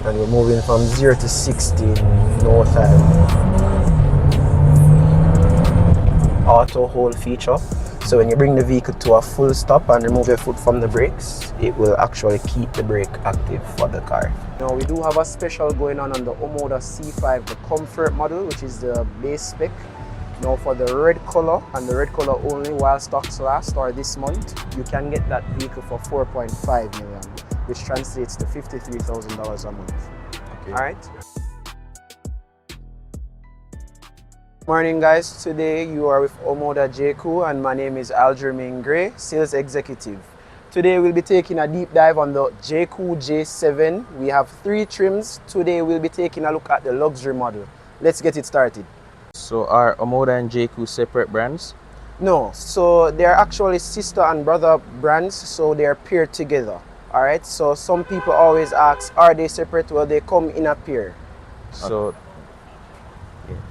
And we're moving from 0 to 60 in no time. Auto hold feature. So when you bring the vehicle to a full stop and remove your foot from the brakes, it will actually keep the brake active for the car. Now we do have a special going on the Omoda C5, the comfort model, which is the base spec. Now for the red color, and the red color only while stocks last or this month, you can get that vehicle for 4.5 million, which translates to $53,000 a month. Okay. All right. Morning guys, today you are with Omoda Jaecoo and my name is Aljermaine Gray, Sales Executive. Today we'll be taking a deep dive on the Jaecoo J7. We have 3 trims. Today we'll be taking a look at the luxury model. Let's get it started. So are Omoda and Jaecoo separate brands? No, so they're actually sister and brother brands, so they're paired together. Alright, so some people always ask, are they separate? Well, they come in a pair. So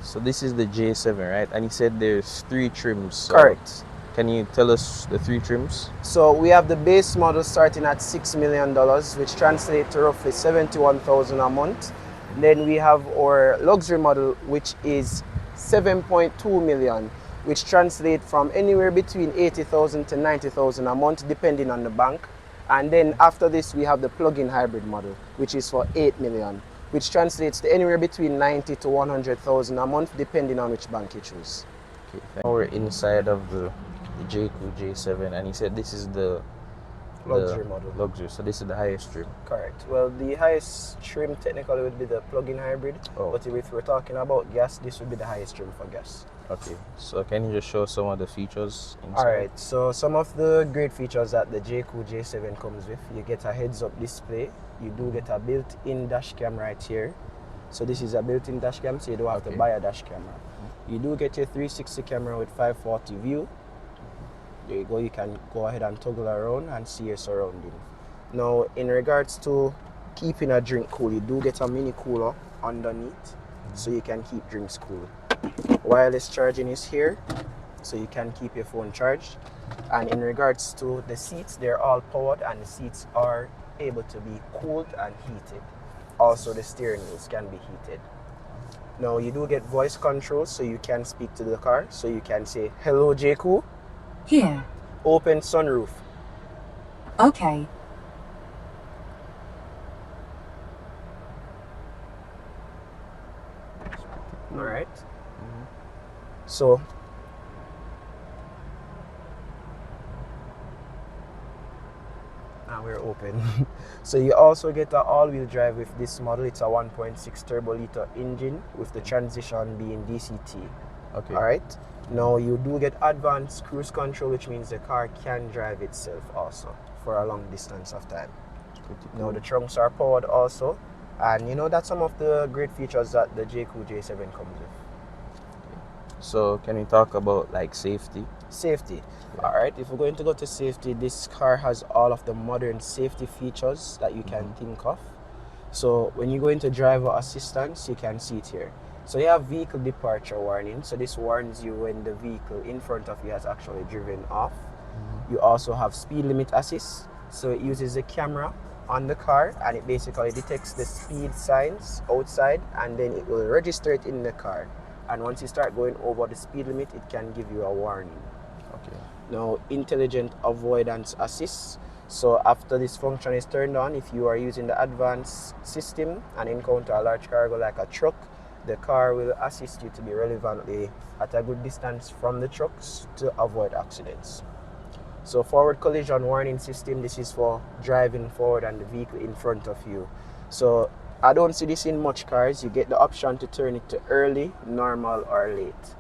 so this is the J7, right? And you said there's 3 trims. So correct. Can you tell us the 3 trims? So we have the base model starting at $6 million, which translates to roughly $71,000 a month. Then we have our luxury model, which is 7.2 million, which translates from anywhere between 80,000 to 90,000 a month, depending on the bank. And then after this, we have the plug-in hybrid model, which is for 8 million, which translates to anywhere between 90 to 100,000 a month, depending on which bank you choose. Okay, now we're inside of the Jaecoo J7, and you said this is the luxury model. Luxury, so this is the highest trim. Correct. Well, the highest trim technically would be the plug-in hybrid, but if we're talking about gas, this would be the highest trim for gas. Okay, so can you just show some of the features inside? Alright, so some of the great features that the Jaecoo J7 comes with: you get a heads-up display, you do get a built-in dash cam right here. So this is a built-in dash cam, so you don't have to buy a dash camera. You do get your 360 camera with 540 view. There you go, you can go ahead and toggle around and see your surrounding. Now, in regards to keeping a drink cool, you do get a mini cooler underneath, so you can keep drinks cool. Wireless charging is here, so you can keep your phone charged. And in regards to the seats, they're all powered and the seats are able to be cooled and heated. Also, the steering wheels can be heated. Now, you do get voice controls, so you can speak to the car. So you can say, "Hello, Jaecoo. Here. Open sunroof." Okay. All right. So now we're open. So you also get an all-wheel drive with this model. It's a 1.6 turbo liter engine with the transition being DCT. Okay. All right. Now you do get advanced cruise control, which means the car can drive itself also for a long distance of time. Now the trunks are powered also, and you know that's some of the great features that the Jaecoo J7 comes with. So can we talk about like safety? Safety. All right, if we're going to go to safety, this car has all of the modern safety features that you can think of. So when you go into driver assistance, you can see it here. So you have vehicle departure warning. So this warns you when the vehicle in front of you has actually driven off. You also have speed limit assist. So it uses a camera on the car and it basically detects the speed signs outside and then it will register it in the car. And once you start going over the speed limit, it can give you a warning. Okay. Now, intelligent avoidance assist. So after this function is turned on, if you are using the advanced system and encounter a large cargo like a truck, the car will assist you to be relevantly at a good distance from the trucks to avoid accidents. So forward collision warning system, this is for driving forward and the vehicle in front of you. So I don't see this in much cars. You get the option to turn it to early, normal, or late.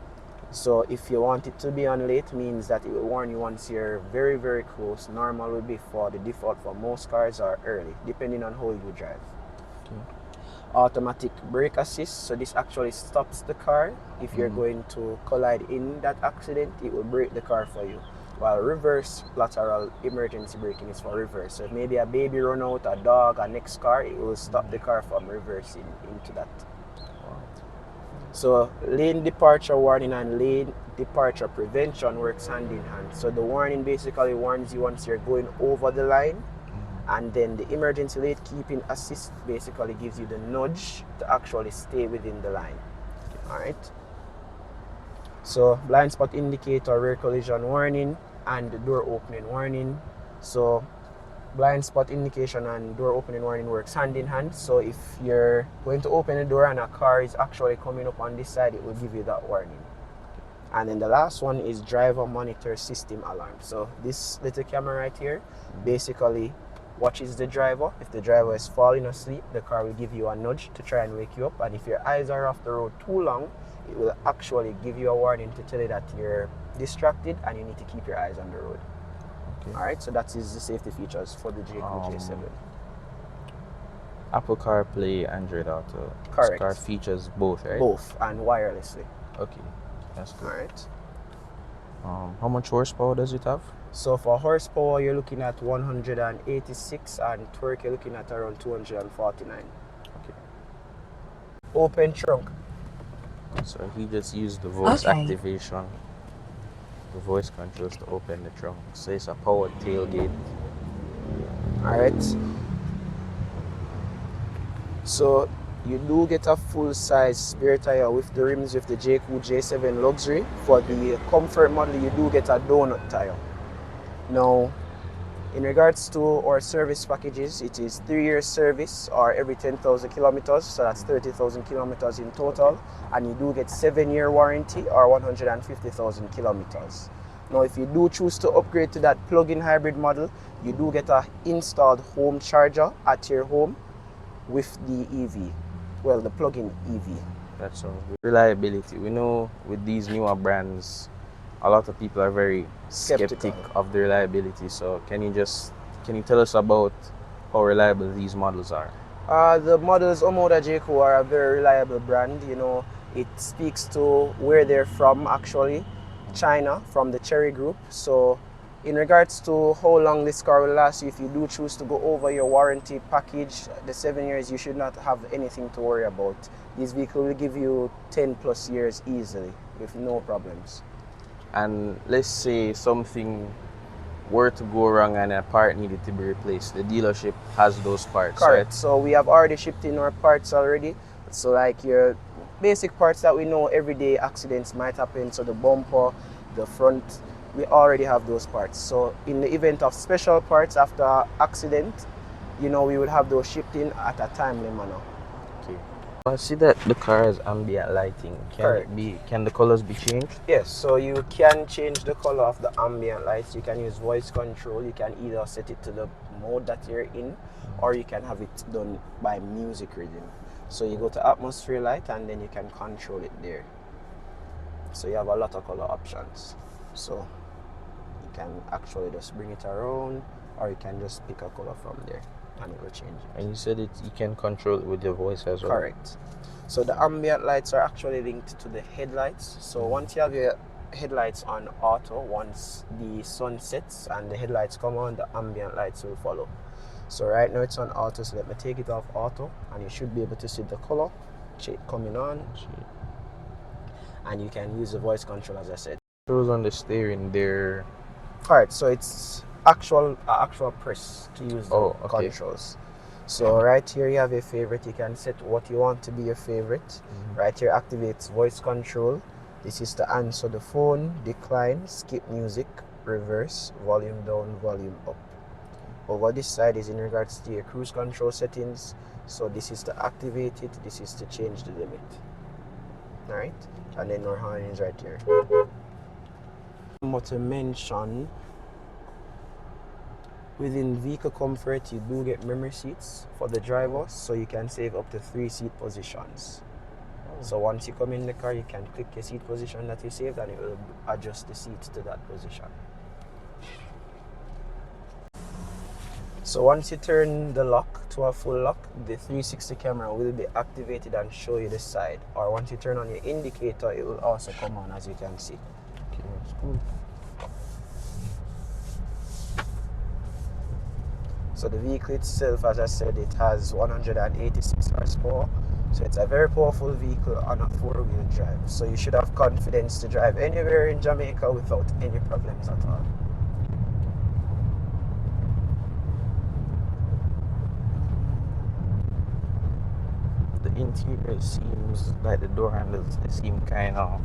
So if you want it to be on late, means that it will warn you once you're very, very close. Normal will be for the default for most cars, or early, depending on how you drive. Okay. Automatic brake assist. So this actually stops the car. If you're going to collide in that accident, it will brake the car for you. While reverse lateral emergency braking is for reverse. So if maybe a baby run out, a dog, a next car, it will stop the car from reversing into that. So lane departure warning and lane departure prevention works hand in hand. So the warning basically warns you once you're going over the line, And then the emergency lane keeping assist basically gives you the nudge to actually stay within the line. All right. So blind spot indicator, rear collision warning, and the door opening warning. So blind spot indication and door opening warning works hand in hand. So if you're going to open the door and a car is actually coming up on this side, it will give you that warning. And then the last one is driver monitor system alarm. So this little camera right here basically watches the driver. If the driver is falling asleep, the car will give you a nudge to try and wake you up. And if your eyes are off the road too long, it will actually give you a warning to tell you that you're distracted and you need to keep your eyes on the road. Okay. All right, so that is the safety features for the Jaecoo J7. Apple CarPlay, Android Auto. Correct. This car features both, right? Both, and wirelessly. Okay, that's good. All right. How much horsepower does it have? So for horsepower, you're looking at 186, and torque, you're looking at around 249. Okay. Open trunk. So he just used the voice Okay. activation, the voice controls to open the trunk. So it's a powered tailgate. All right. So you do get a full-size spare tire with the rims with the Jaecoo J7 Luxury. For the comfort model, you do get a donut tire. Now, in regards to our service packages, it is 3-year service or every 10,000 kilometers, so that's 30,000 kilometers in total, and you do get 7-year warranty or 150,000 kilometers. Now, if you do choose to upgrade to that plug-in hybrid model, you do get a installed home charger at your home with the EV, well, the plug-in EV. That sounds good. Reliability. We know with these newer brands, a lot of people are very skeptic of the reliability. So can you tell us about how reliable these models are? The models Omoda Jaecoo are a very reliable brand. You know, it speaks to where they're from actually, China, from the Cherry Group. So in regards to how long this car will last you, if you do choose to go over your warranty package, the 7 years, you should not have anything to worry about. This vehicle will give you 10 plus years easily with no problems. And let's say something were to go wrong and a part needed to be replaced, the dealership has those parts. Correct. Right? So we have already shipped in our parts already. So like your basic parts that we know everyday accidents might happen. So the bumper, the front, we already have those parts. So in the event of special parts after accident, you know, we would have those shipped in at a timely manner. Okay. I see that the car has ambient lighting. Can the colors be changed? Yes, so you can change the color of the ambient lights. You can use voice control. You can either set it to the mode that you're in, or you can have it done by music rhythm. So you go to atmosphere light and then you can control it there. So you have a lot of color options. So you can actually just bring it around, or you can just pick a color from there and it will change it. And you said you can control it with your voice as well? Correct. So the ambient lights are actually linked to the headlights. So once you have your headlights on auto, once the sun sets and the headlights come on, the ambient lights will follow. So right now it's on auto, so let me take it off auto, and you should be able to see the color coming on. And you can use the voice control, as I said. Those on the steering, they're... Alright, so it's actual press to use the controls. So right here you have a favorite. You can set what you want to be your favorite. Right here activates voice control. This is to answer the phone, decline, skip music, reverse, volume down, volume up. Over this side is in regards to your cruise control settings. So this is to activate it, this is to change the limit. Alright, and then our horn is right here. But to mention, within vehicle comfort, you do get memory seats for the driver, so you can save up to 3 seat positions. So once you come in the car, you can click your seat position that you saved, and it will adjust the seats to that position. So once you turn the lock to a full lock, the 360 camera will be activated and show you the side. Or once you turn on your indicator, it will also come on, as you can see. Okay, that's cool. So the vehicle itself, as I said, it has 186 horsepower. So it's a very powerful vehicle on a 4-wheel drive. So you should have confidence to drive anywhere in Jamaica without any problems at all. interior seems like the door handles, they seem kind of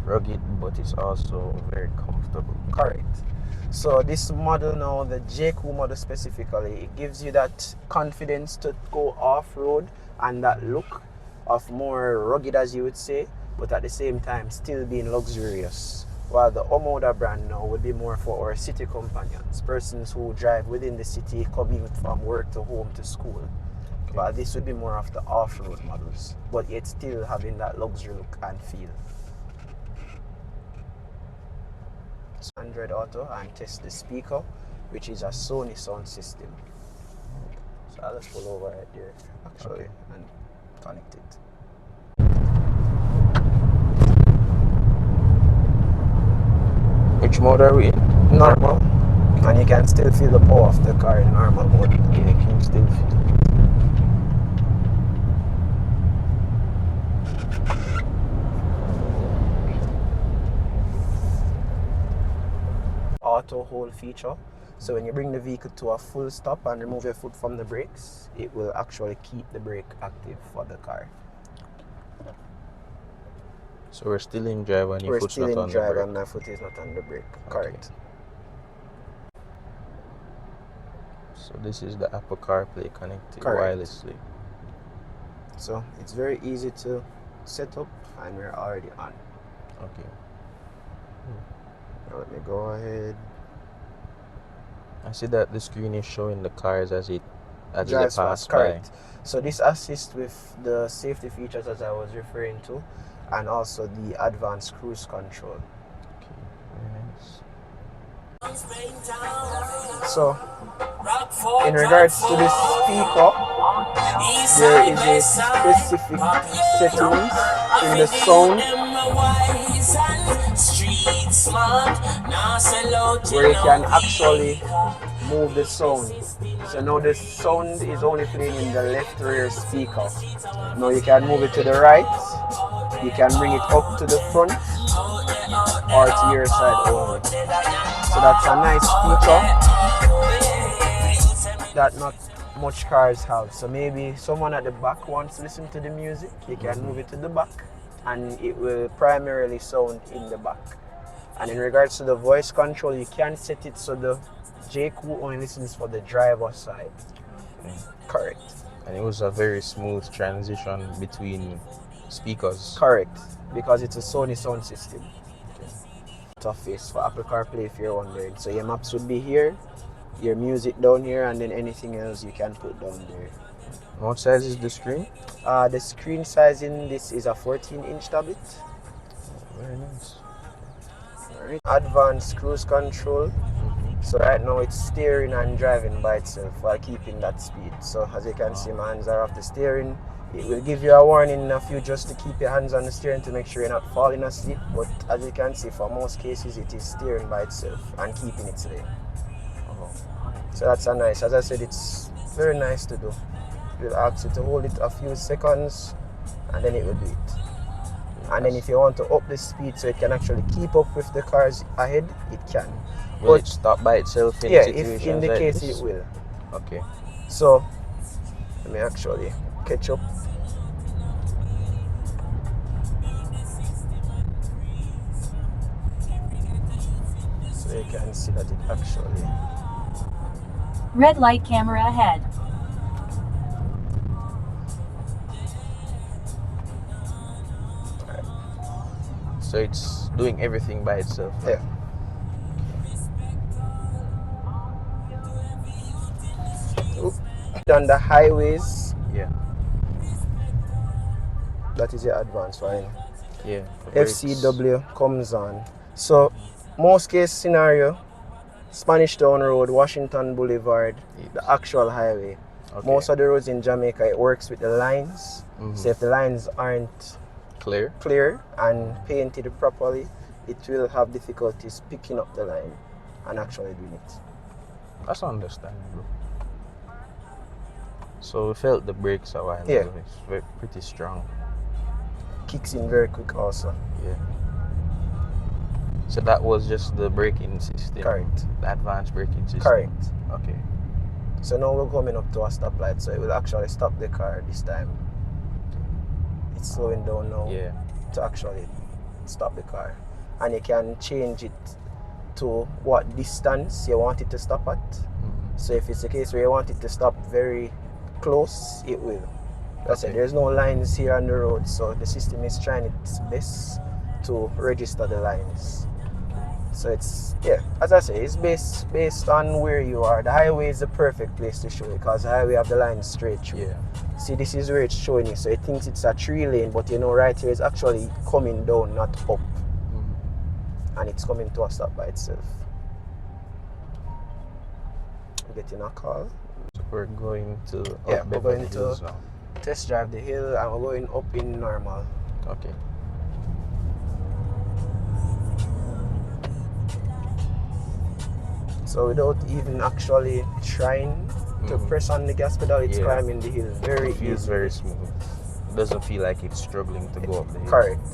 rugged, but it's also very comfortable. Correct. So this model now, the Jaecoo model specifically, it gives you that confidence to go off-road and that look of more rugged, as you would say, but at the same time still being luxurious. While the Omoda brand now would be more for our city companions, persons who drive within the city, commute from work to home to school. Okay. But this would be more of the off-road models, but yet still having that luxury look and feel. Android Auto and test the speaker, which is a Sony sound system. So I'll just pull over right there actually and connect it. Which mode are we in? Normal. And you can still feel the power of the car in normal mode. Yeah, you can still feel it. Auto hold feature. So when you bring the vehicle to a full stop and remove your foot from the brakes, it will actually keep the brake active for the car. So we're still in drive and your We're foot's still not in on the drive brake. and my foot is not on the brake. Correct. So this is the Apple CarPlay connected Correct. wirelessly. So it's very easy to set up and we're already on. Okay. Now let me go ahead. I see that the screen is showing the cars as they Drives pass fast, by. correct. So this assists with the safety features as I was referring to, and also the advanced cruise control. Okay, very nice. So in regards to the speaker, there is a specific settings in the sound where you can actually move the sound. So now the sound is only playing in the left rear speaker. Now you can move it to the right, you can bring it up to the front or to your side only. So that's a nice feature that not much cars have. So maybe someone at the back wants to listen to the music, you can move it to the back and it will primarily sound in the back. And in regards to the voice control, you can set it so the Jaecoo only listens for the driver's side. Okay. Correct. And it was a very smooth transition between speakers. Correct, because it's a Sony sound system. Interface for Apple CarPlay if you're wondering. So your maps would be here, your music down here, and then anything else you can put down there. What size is the screen? The screen size in this is a 14-inch tablet. Very nice. Right. Advanced cruise control. So right now it's steering and driving by itself while keeping that speed. So as you can see, my hands are off the steering. It will give you a warning if you just to keep your hands on the steering to make sure you're not falling asleep. But as you can see, for most cases, it is steering by itself and keeping its lane. So that's a nice. As I said, it's very nice to do. It will ask you to hold it a few seconds, and then it will do it. And then if you want to up the speed so it can actually keep up with the cars ahead, it can. Will it stop by itself in situations if in the like case this? it will. Okay. So let me actually catch up. So you can see that it actually. Red light camera ahead. So it's doing everything by itself. Yeah. On the highways, Yeah. that is your advanced one. Yeah. FCW comes on. So most case scenario, Spanish Town Road, Washington Boulevard, the actual highway. Okay. Most of the roads in Jamaica, it works with the lines. So if the lines aren't clear and painted properly, it will have difficulties picking up the line and actually doing it. That's understandable. So we felt the brakes a while Yeah. ago. It's pretty strong. Kicks in very quick also. Yeah. So that was just the braking system. Correct. The advanced braking system. Correct. Okay. So now we're coming up to a stoplight, so it will actually stop the car this time. it's slowing down now Yeah. to actually stop the car. And you can change it to what distance you want it to stop at. So if it's a case where you want it to stop very close, it will. That's it. There's no lines here on the road, so the system is trying its best to register the lines. So it's, yeah, as I say, it's based on where you are. The highway is the perfect place to show it because the highway have the lines straight through. Yeah. See, this is where it's showing you. So it thinks it's a 3-lane, but you know right here it's actually coming down, not up. And it's coming to a stop by itself. I'm getting a call. So we're going to Yeah, we're Beverly going Hills to now. test drive the hill and we're going up in normal. Okay. So without even actually trying to press on the gas pedal, it's climbing the hill very It feels easily. very smooth. It doesn't feel like it's struggling to go up the hill. Correct.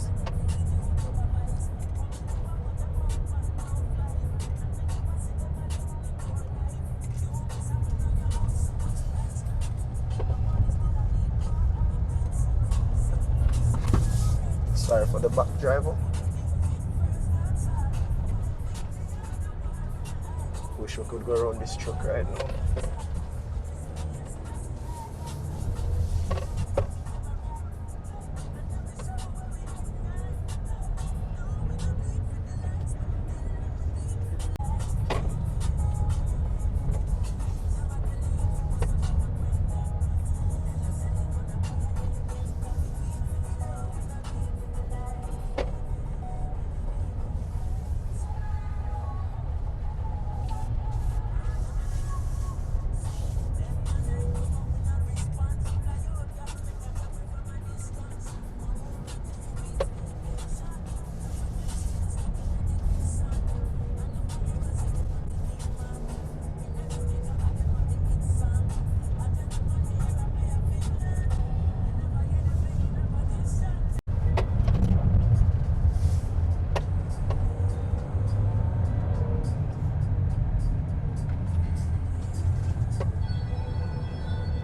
Sorry for the back driver. Wish we could go around this truck right now.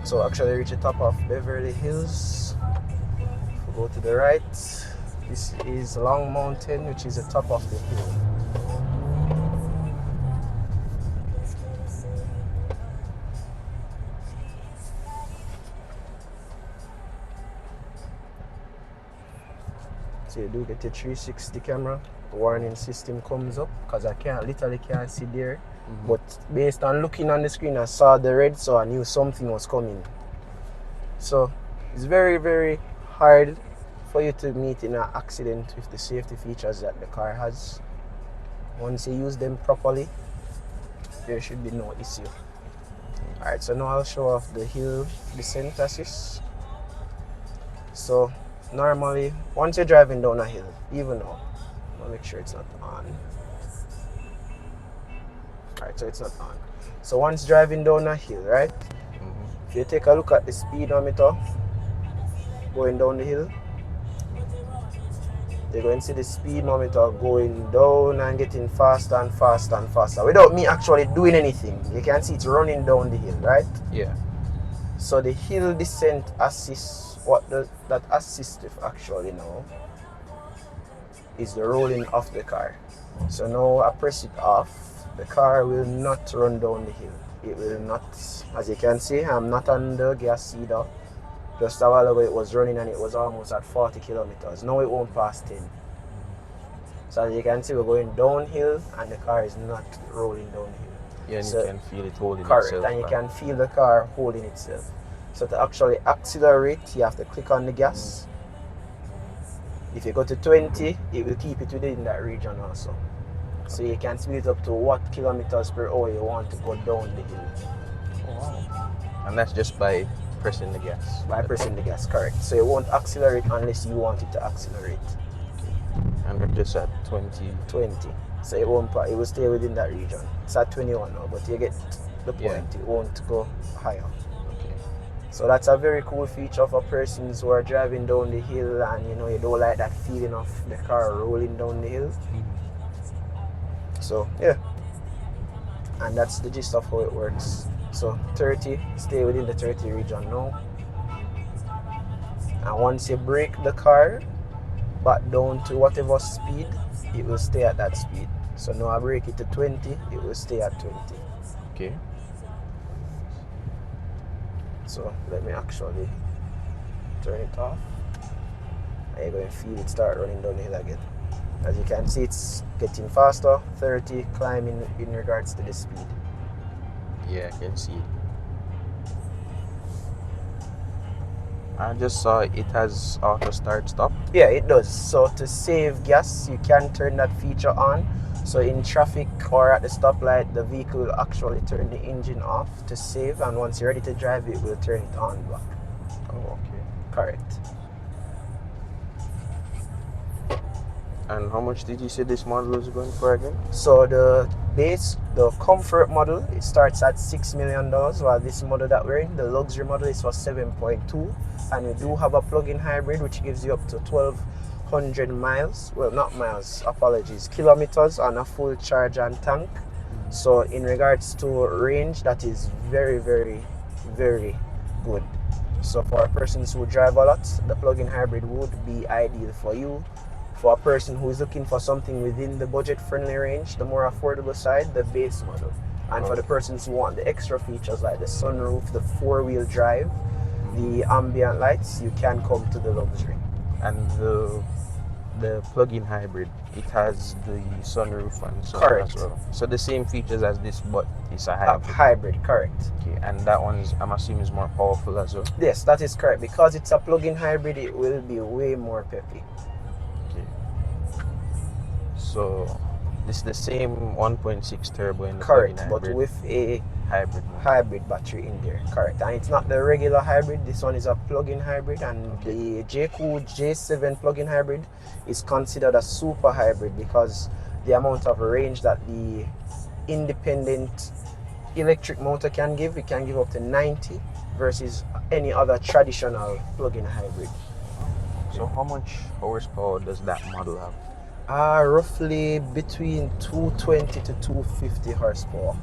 So actually reach the top of Beverly Hills. If we go to the right, this is Long Mountain, which is the top of the hill. So you do get a 360 camera. Warning system comes up because I literally can't see there. But based on looking on the screen, I saw the red, so I knew something was coming. So it's very, very hard for you to meet in an accident with the safety features that the car has. Once you use them properly, there should be no issue. Alright, so now I'll show off the hill descent assist. So normally, once you're driving down a hill, even though, I'll make sure it's not on. Alright, so it's not on. So once driving down a hill, right? If you take a look at the speedometer going down the hill, you're going to see the speedometer going down and getting faster and faster and faster without me actually doing anything. You can see it's running down the hill, right? Yeah. So the hill descent assist, that assistive actually now is the rolling of the car. So now I press it off, the car will not run down the hill. It will not. As you can see, I'm not on the gas either. Just a while ago it was running and it was almost at 40 kilometers. Now it won't pass 10. So as you can see, we're going downhill and the car is not rolling downhill. Yeah, and so, you can feel it holding correct, itself. And you can feel the car holding itself. So to actually accelerate, you have to click on the gas. If you go to 20, it will keep it within that region also. So you can speed it up to what kilometers per hour you want to go down the hill. Oh, wow. And that's just by pressing the gas. By pressing the gas, correct. So it won't accelerate unless you want it to accelerate. And we're just at 20. 20. So it will stay within that region. It's at 21 now, but you get the point. Yeah. It won't go higher. Okay. So that's a very cool feature for persons who are driving down the hill and you don't like that feeling of the car rolling down the hill. So yeah, and that's the gist of how it works. So 30, stay within the 30 region now, And once you brake the car back down to whatever speed, it will stay at that speed. So now I brake it to 20, it will stay at 20. Okay. So let me actually turn it off. And you're going to feel it start running down the hill again. As you can see, it's getting faster, 30 climbing in regards to the speed. Yeah, I can see it. I just saw it has auto start stop. Yeah, it does. So to save gas, you can turn that feature on. So in traffic or at the stoplight, the vehicle will actually turn the engine off to save, and once you're ready to drive, it will turn it on back. Oh, okay. Correct. And how much did you say this model is going for again? So the comfort model, it starts at $6 million, while this model that we're in, the luxury model, is for 7.2. And we do have a plug-in hybrid, which gives you up to 1,200 miles. Well, not miles, apologies, kilometers on a full charge and tank. So in regards to range, that is very, very, very good. So for persons who drive a lot, the plug-in hybrid would be ideal for you. For a person who is looking for something within the budget-friendly range, the more affordable side, the base model. And for the persons who want the extra features like the sunroof, the four-wheel drive, the ambient lights, you can come to the luxury. And the plug-in hybrid, it has the sunroof and so on Correct. as well. So the same features as this, but it's a A hybrid. hybrid, correct. Okay, and that one's, I'm assuming, is more powerful as well. Yes, that is correct. Because it's a plug-in hybrid, it will be way more peppy. Okay. So this is the same 1.6 turbo in the Correct, plug-in but hybrid, with a hybrid mode. hybrid battery in there. Correct. And it's not the regular hybrid. This one is a plug-in hybrid, and the Jaecoo J7 plug-in hybrid is considered a super hybrid because the amount of range that the independent electric motor can give, it can give up to 90 versus any other traditional plug-in hybrid. So how much horsepower does that model have? Roughly between 220 to 250 horsepower.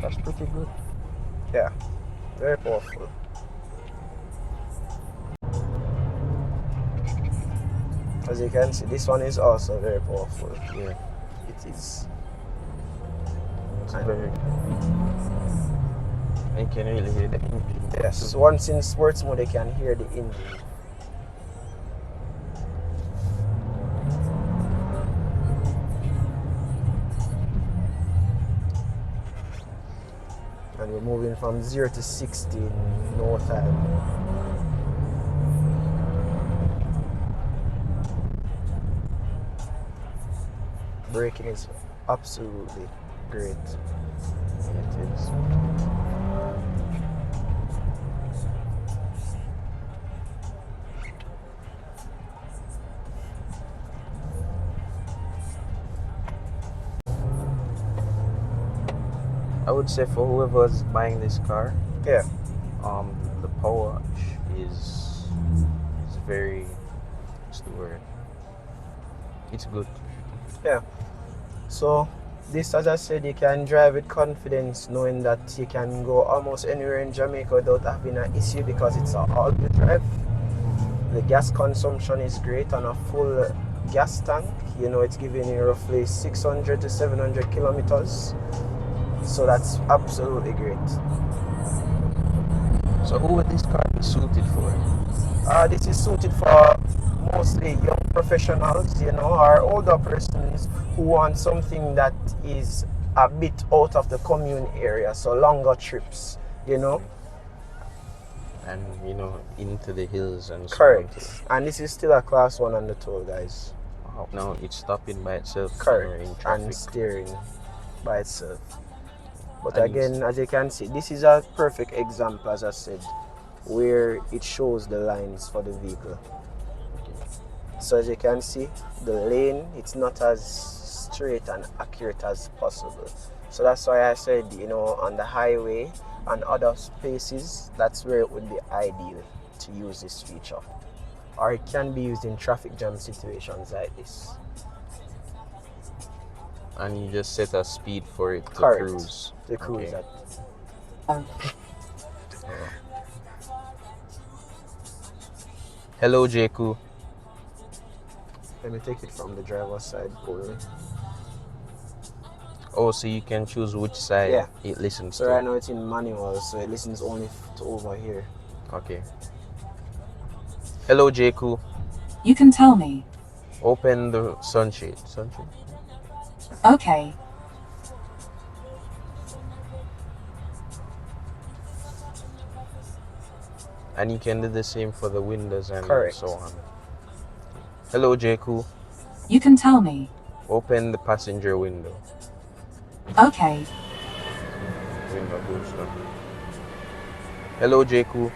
That's pretty good. Yeah, very powerful. As you can see, this one is also very powerful. Yeah, It is. it's very. You can really hear the engine. Yes, once in sports mode, you can hear the engine. And we're moving from 0 to 60 in no time. Braking is absolutely great. It is. I would say for whoever's buying this car, Yeah, the power is very, what's the word? It's good. yeah. So this, as I said, you can drive with confidence, knowing that you can go almost anywhere in Jamaica without having an issue because it's an all-wheel drive. The gas consumption is great on a full gas tank. You know, it's giving you roughly 600 to 700 kilometers. So that's absolutely great. So who would this car be suited for? This is suited for mostly young professionals, you know, or older persons who want something that is a bit out of the commune area, so longer trips, you know. And into the hills and so on. Correct. And this is still a class 1 on the toll, guys. Wow. Now it's stopping by itself. Correct. In traffic. And steering by itself. But And again, as you can see, this is a perfect example, as I said, where it shows the lines for the vehicle. So as you can see, the lane, it's not as straight and accurate as possible. So that's why I said, on the highway and other spaces, that's where it would be ideal to use this feature. Or it can be used in traffic jam situations like this. And you just set a speed for it to Correct. cruise. To cruise Okay. at. Hello, Jaecoo. Let me take it from the driver's side only. Oh, so you can choose which side Yeah. it listens So to. right now it's in manual, so it listens only to over here. Okay. Hello, Jaecoo. You can tell me. Open the sunshade. Sunshade. Okay. And you can do the same for the windows and Correct. so on. Hello, Jaecoo. You can tell me. Open the passenger window. Okay. Window goes down. Hello, Jaecoo.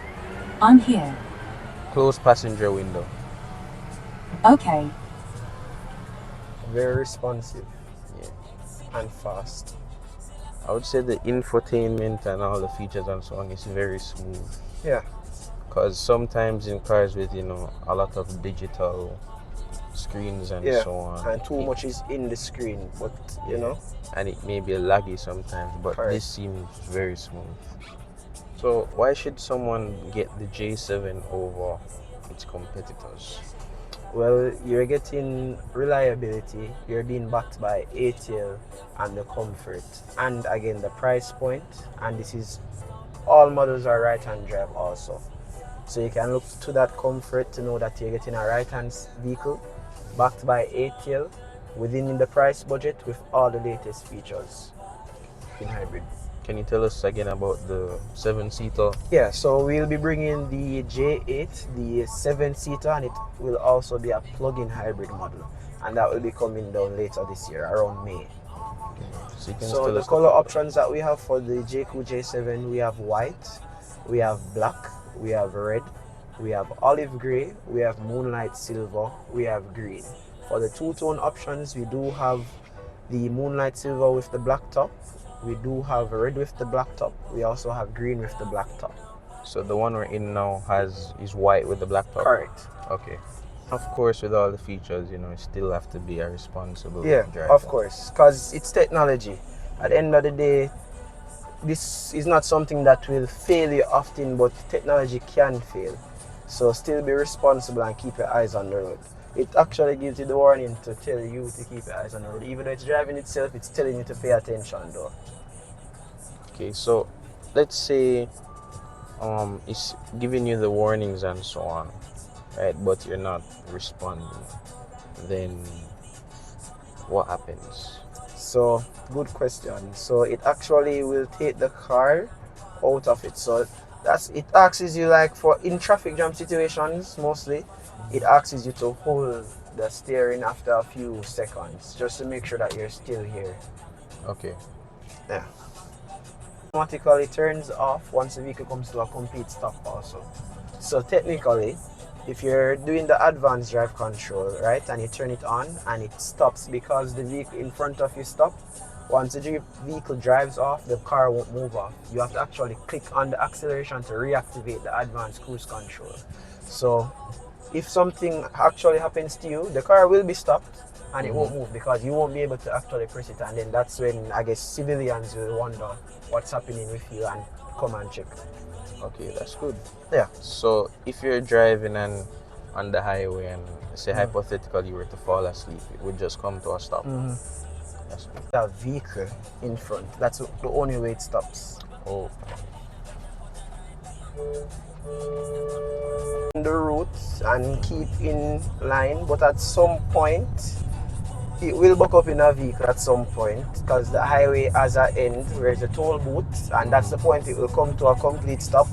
I'm here. Close passenger window. Okay. Very responsive Yeah. and fast. I would say the infotainment and all the features and so on is very smooth. Yeah. Because sometimes in cars with a lot of digital screens and Yeah. so on, And too much is in the screen, but you know. and it may be laggy sometimes, but Correct. this seems very smooth. So why should someone get the J7 over its competitors? Well, you're getting reliability, you're being backed by ATL and the comfort, and again the price point, and this is all models are right-hand drive also. So you can look to that comfort to know that you're getting a right-hand vehicle backed by ATL within the price budget with all the latest features in hybrid. Can you tell us again about the 7-seater? Yeah, so we'll be bringing the J8, the 7-seater, and it will also be a plug-in hybrid model, and that will be coming down later this year, around May. So you can So tell the us color options that we have for the Jaecoo J7, we have white, we have black, we have red, we have olive gray, we have moonlight silver, we have green. For the two-tone options, we do have the moonlight silver with the black top, we do have red with the black top, we also have green with the black top. So the one we're in now is white with the black top? Correct. Okay. Of course, with all the features, you still have to be a responsible driver. Of course, because it's technology. At the end of the day, this is not something that will fail you often, but technology can fail. So still be responsible and keep your eyes on the road. It actually gives you the warning to tell you to keep your eyes on the road. Even though it's driving itself, it's telling you to pay attention though. Okay, so let's say it's giving you the warnings and so on, right? But you're not responding. Then what happens? So good question. So it actually will take the car out of it. So it asks you, like, for in traffic jam situations mostly, it asks you to hold the steering after a few seconds just to make sure that you're still here. Okay. Yeah. Automatically turns off once the vehicle comes to a complete stop also. So technically, if you're doing the advanced drive control, right, and you turn it on and it stops because the vehicle in front of you stopped, once the vehicle drives off, the car won't move off. You have to actually click on the acceleration to reactivate the advanced cruise control. So if something actually happens to you, the car will be stopped and it won't move because you won't be able to actually press it, and then that's when I guess civilians will wonder what's happening with you and come and check. Okay, that's good. Yeah. So if you're driving and on the highway and say hypothetically you were to fall asleep, it would just come to a stop. That's good. A vehicle in front. That's the only way it stops. Oh, The route and keep in line, but at some point it will buck up in a vehicle at some point because the highway has an end where it's a toll booth, and that's the point it will come to a complete stop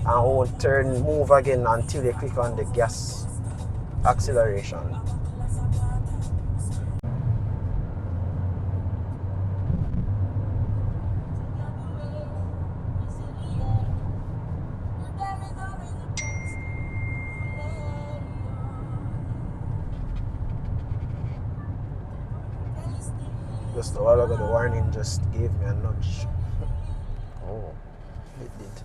and won't move again until you click on the gas acceleration. Just a while ago, the warning just gave me a nudge. oh. It did.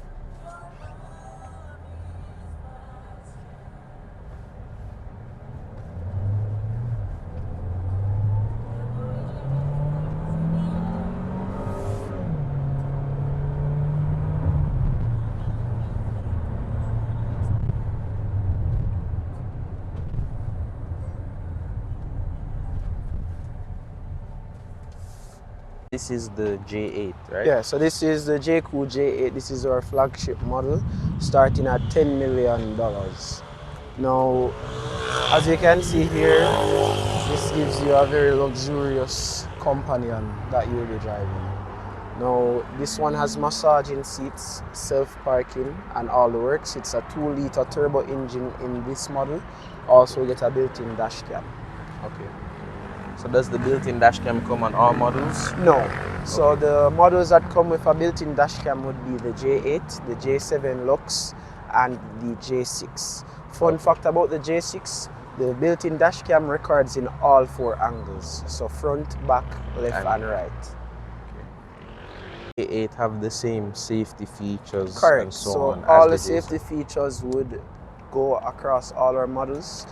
This is the J8, right? Yeah, so this is the Jaecoo J8. This is our flagship model, starting at $10 million. Now, as you can see here, this gives you a very luxurious companion that you'll be driving. Now, this one has massaging seats, self-parking, and all the works. It's a 2-liter turbo engine in this model. Also, you get a built-in dash cam. Okay. So does the built-in dash cam come on all models? No. So the models that come with a built-in dash cam would be the J8, the J7 Lux, and the J6. Fun fact about the J6, the built-in dash cam records in all 4 angles. So front, back, left, and right. J8 have the same safety features Correct. and so So on all as the the safety J7. features would go across all our models.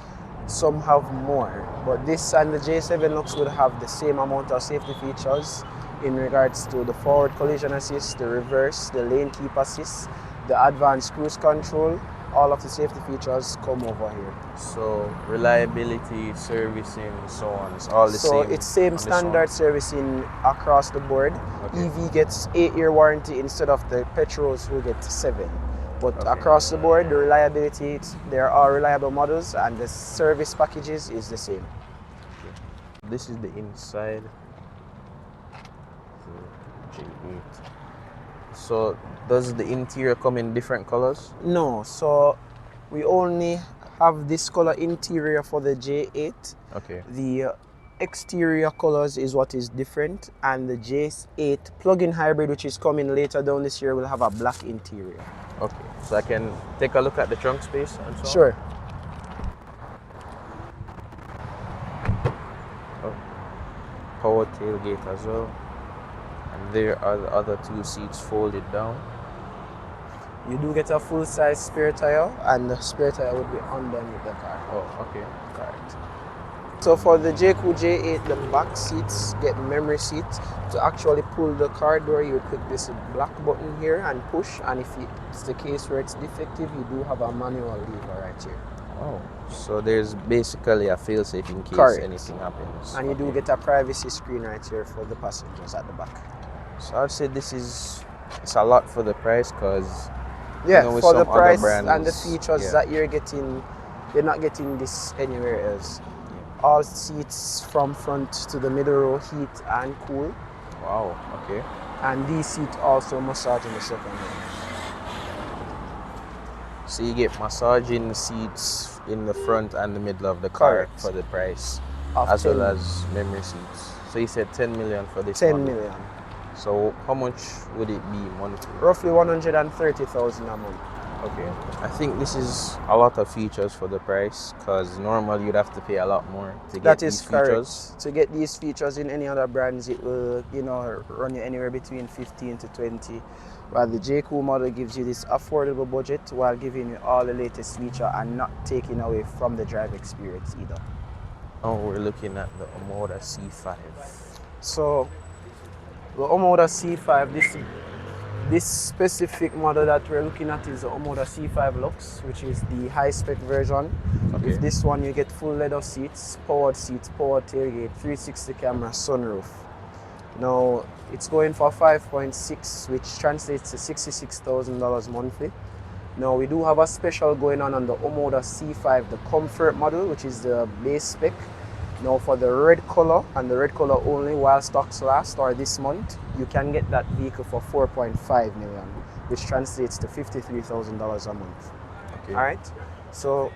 Some have more, but this and the J7 Lux would have the same amount of safety features in regards to the forward collision assist, the reverse, the lane keep assist, the advanced cruise control. All of the safety features come over here. So reliability, servicing, so on, it's all the So same. it's same on this standard one? servicing across the board. Okay. EV gets 8-year warranty instead of the petrols who get 7. But Okay. across the board, the reliability, there are reliable models, and the service packages is the same. This is the inside. The J8. So does the interior come in different colors? No, so we only have this color interior for the J8. Okay. The exterior colors is what is different, and the J8 plug-in hybrid, which is coming later down this year, will have a black interior. Okay. So I can take a look at the trunk space and so on? Sure. Oh. Power tailgate as well. And there are the other 2 seats folded down. You do get a full-size spare tire, and the spare tire would be underneath the car. Oh, okay. Correct. So for the Jaecoo J8, the back seats get memory seats. To actually pull the car door, you click this black button here and push, and if it's the case where it's defective, you do have a manual lever right here. Oh, so there's basically a fail-safe in case Correct. anything happens. And you do Okay. get a privacy screen right here for the passengers at the back. So I'd say it's a lot for the price because Yeah, with for the some other price brands, and the features yeah. that you're getting, you're not getting this anywhere else. All seats from front to the middle row heat and cool, Wow, okay. and these seats also massage in the second row. So you get massaging seats in the front and the middle of the car Correct. for the price, Of as 10 well as memory seats. So you said 10 million for this 10 model. million. So how much would it be monthly? Roughly 130,000 a month. Okay. I think this is a lot of features for the price because normally you'd have to pay a lot more to get That is these correct. features. To get these features in any other brands, it will, run you anywhere between 15 to 20. While the Jaecoo model gives you this affordable budget while giving you all the latest feature and not taking away from the drive experience either. Now we're looking at the Omoda C5. So the Omoda C5, this specific model that we're looking at is the Omoda C5 Lux, which is the high-spec version. Okay. With this one, you get full leather seats, power tailgate, 360 camera, sunroof. Now, it's going for 5.6, which translates to $66,000 monthly. Now, we do have a special going on the Omoda C5, the comfort model, which is the base spec. Now, for the red color and the red color only while stocks last or this month, you can get that vehicle for 4.5 million, which translates to $53,000 a month. Okay. All right. So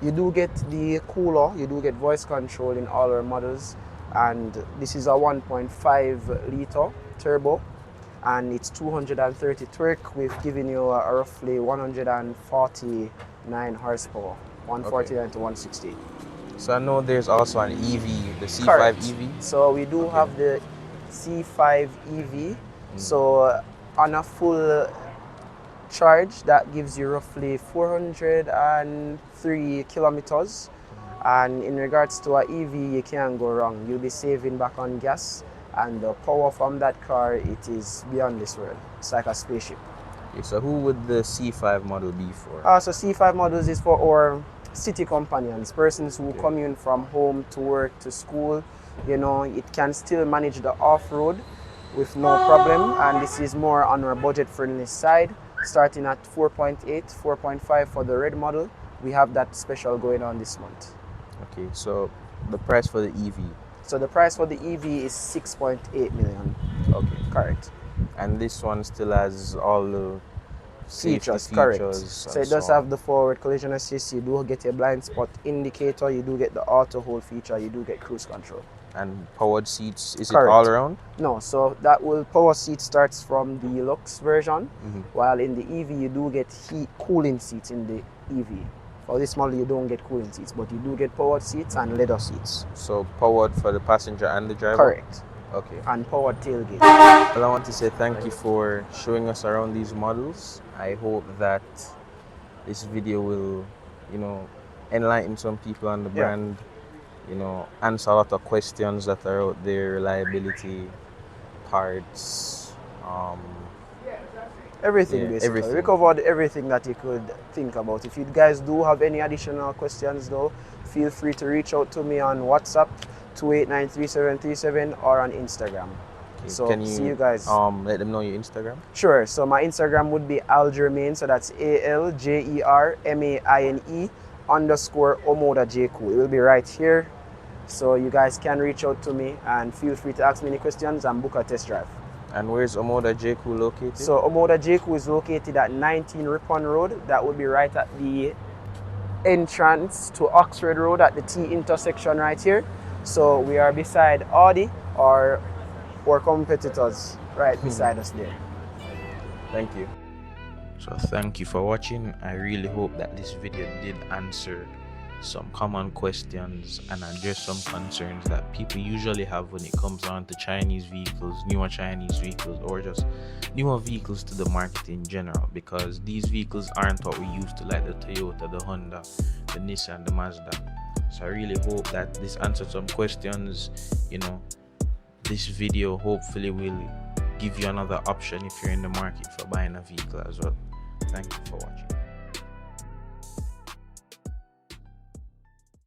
you do get the cooler, you do get voice control in all our models, and this is a 1.5 liter turbo, and it's 230 torque with giving you a roughly 149 horsepower, 149 to 160. So I know there's also an EV, the C5 Correct. EV. So we do have the C5 EV. So on a full charge, that gives you roughly 403 kilometers. And in regards to an EV, you can't go wrong. You'll be saving back on gas, and the power from that car, it is beyond this world. It's like a spaceship. Okay, so who would the C5 model be for? So C5 models is for our city companions, persons who commute from home to work to school. It can still manage the off-road with no problem, and this is more on our budget friendly side, starting at 4.8, 4.5 for the red model. We have that special going on this month. Okay, so the price for the EV. So the price for the EV is 6.8 million. Okay, Correct. and this one still has all the safety Correct. features So and it does so on. have the forward collision assist, you do get a blind spot indicator, you do get the auto hold feature, you do get cruise control. And powered seats, is it Correct. all around? No, so that will power seat starts from the Lux version, Mhm. while in the EV you do get heat cooling seats in the EV. For this model you don't get cooling seats, but you do get powered seats and leather seats. So powered for the passenger and the driver? Correct. Okay. And powered tailgate. Well, I want to say thank you for showing us around these models. I hope that this video will, enlighten some people on the Yeah. brand, answer a lot of questions that are out there, reliability, parts, Everything basically. everything. We covered everything that you could think about. If you guys do have any additional questions though, feel free to reach out to me on WhatsApp 2893737 or on Instagram. Okay, So can you see you guys. let them know your Instagram? Sure. So my Instagram would be Aljermaine, so that's ALJERMAINE _ Omoda Jaecoo. It will be right here. So you guys can reach out to me and feel free to ask me any questions and book a test drive. And where's Omoda Jaecoo located? So Omoda Jaecoo is located at 19 Ripon Road. That would be right at the entrance to Oxford Road at the T intersection right here. So we are beside Audi or our competitors right beside us there. Thank you. So thank you for watching. I really hope that this video did answer some common questions and address some concerns that people usually have when it comes on to Chinese vehicles, newer Chinese vehicles, or just newer vehicles to the market in general, because these vehicles aren't what we used to, like the Toyota, the Honda, the Nissan, the Mazda. So I really hope that this answered some questions. This video hopefully will give you another option if you're in the market for buying a vehicle as well. Thank you for watching.